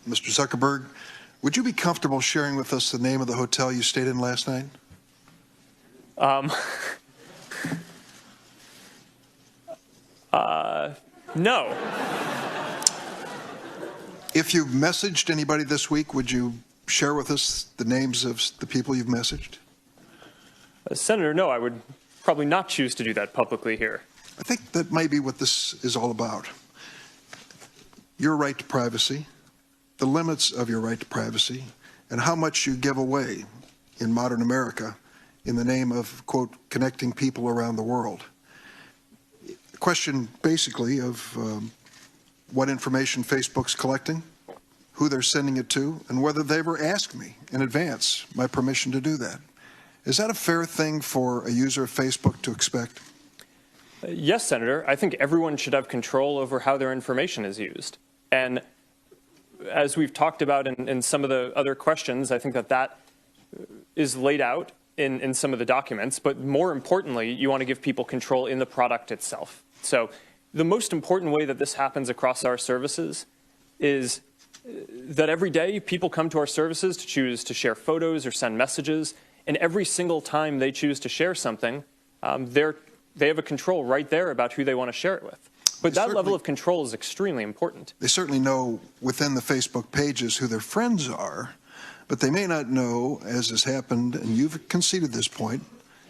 Mr. Zuckerberg, would you be comfortable sharing with us the name of the hotel you stayed in last night? No. If you've messaged anybody this week, would you share with us the names of the people you've messaged? Senator, no, I would probably not choose to do that publicly here. I think that may be what this is all about. Your right to privacy, the limits of your right to privacy, and how much you give away in modern America in the name of, quote, connecting people around the world. The question basically of what information Facebook's collecting, who they're sending it to, and whether they ever asked me in advance my permission to do that. Is that a fair thing for a user of Facebook to expect? Yes, Senator. I think everyone should have control over how their information is used. And as we've talked about in some of the other questions, I think that is laid out in some of the documents. But more importantly, you want to give people control in the product itself. So the most important way that this happens across our services is that every day people come to our services to choose to share photos or send messages. And every single time they choose to share something, they have a control right there about who they want to share it with. But that level of control is extremely important. They certainly know within the Facebook pages who their friends are, but they may not know, as has happened, and you've conceded this point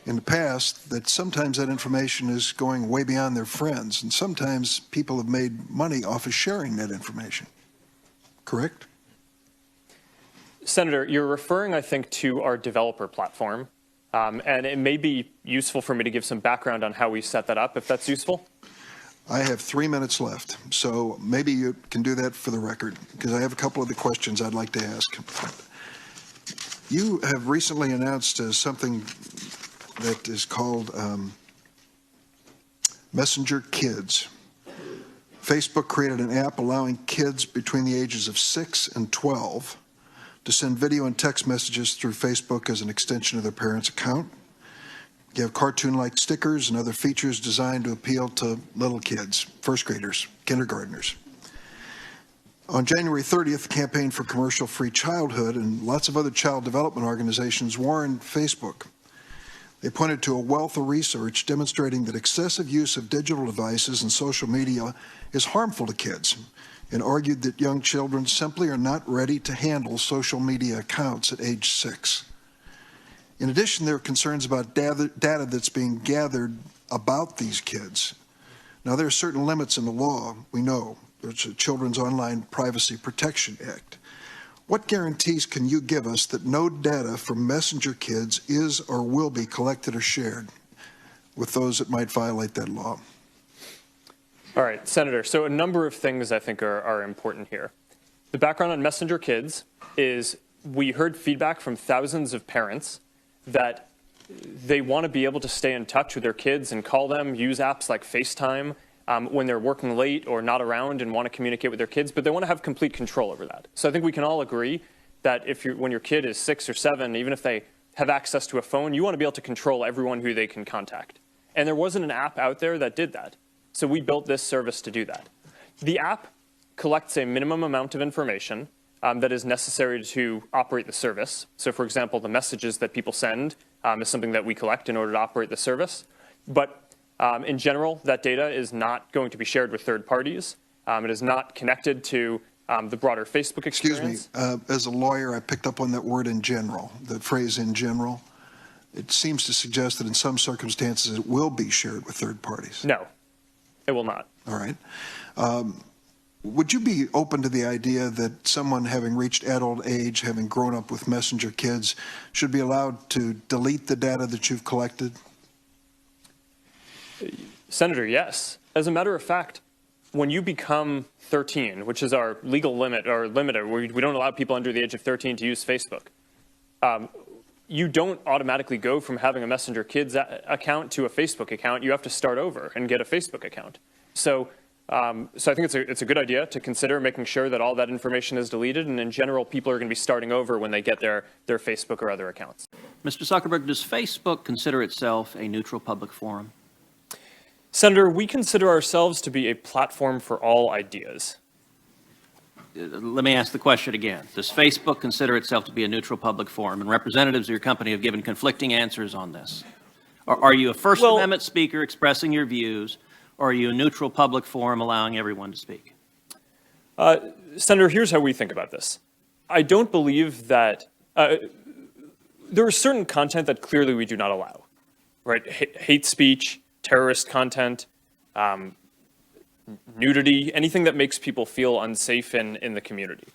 in the past, that sometimes that information is going way beyond their friends, and sometimes people have made money off of sharing that information. Correct? Senator, you're referring, I think, to our developer platform, and it may be useful for me to give some background on how we set that up, if that's useful. I have 3 minutes left, so maybe you can do that for the record, because I have a couple of the questions I'd like to ask. You have recently announced something that is called Messenger Kids. Facebook created an app allowing kids between the ages of 6 and 12 to send video and text messages through Facebook as an extension of their parents' account. You have cartoon-like stickers and other features designed to appeal to little kids, first graders, kindergartners. On January 30th, the Campaign for Commercial-Free Childhood and lots of other child development organizations warned Facebook. They pointed to a wealth of research demonstrating that excessive use of digital devices and social media is harmful to kids, and argued that young children simply are not ready to handle social media accounts at age 6. In addition, there are concerns about data that's being gathered about these kids. Now, there are certain limits in the law, we know. There's the Children's Online Privacy Protection Act. What guarantees can you give us that no data from Messenger Kids is or will be collected or shared with those that might violate that law? All right, Senator, so a number of things I think are important here. The background on Messenger Kids is we heard feedback from thousands of parents that they want to be able to stay in touch with their kids and call them, use apps like FaceTime when they're working late or not around and want to communicate with their kids, but they want to have complete control over that. So I think we can all agree that when your kid is 6 or 7, even if they have access to a phone, you want to be able to control everyone who they can contact. And there wasn't an app out there that did that. So we built this service to do that. The app collects a minimum amount of information that is necessary to operate the service. So for example, the messages that people send is something that we collect in order to operate the service. But in general, that data is not going to be shared with third parties. It is not connected to the broader Facebook experience. Excuse me, as a lawyer, I picked up on that word in general, the phrase in general. It seems to suggest that in some circumstances it will be shared with third parties. No, it will not. All right. Would you be open to the idea that someone having reached adult age, having grown up with Messenger Kids, should be allowed to delete the data that you've collected? Senator, yes. As a matter of fact, when you become 13, which is our legal limit or limiter, we don't allow people under the age of 13 to use Facebook, you don't automatically go from having a Messenger Kids account to a Facebook account. You have to start over and get a Facebook account. So I think it's a good idea to consider making sure that all that information is deleted, and in general, people are going to be starting over when they get their Facebook or other accounts. Mr. Zuckerberg, does Facebook consider itself a neutral public forum? Senator, we consider ourselves to be a platform for all ideas. let me ask the question again. Does Facebook consider itself to be a neutral public forum? And representatives of your company have given conflicting answers on this. Are you a First Amendment speaker expressing your views, or are you a neutral public forum allowing everyone to speak? Senator, here's how we think about this. I don't believe that there is certain content that clearly we do not allow, right? Hate speech, terrorist content, nudity, anything that makes people feel unsafe in the community.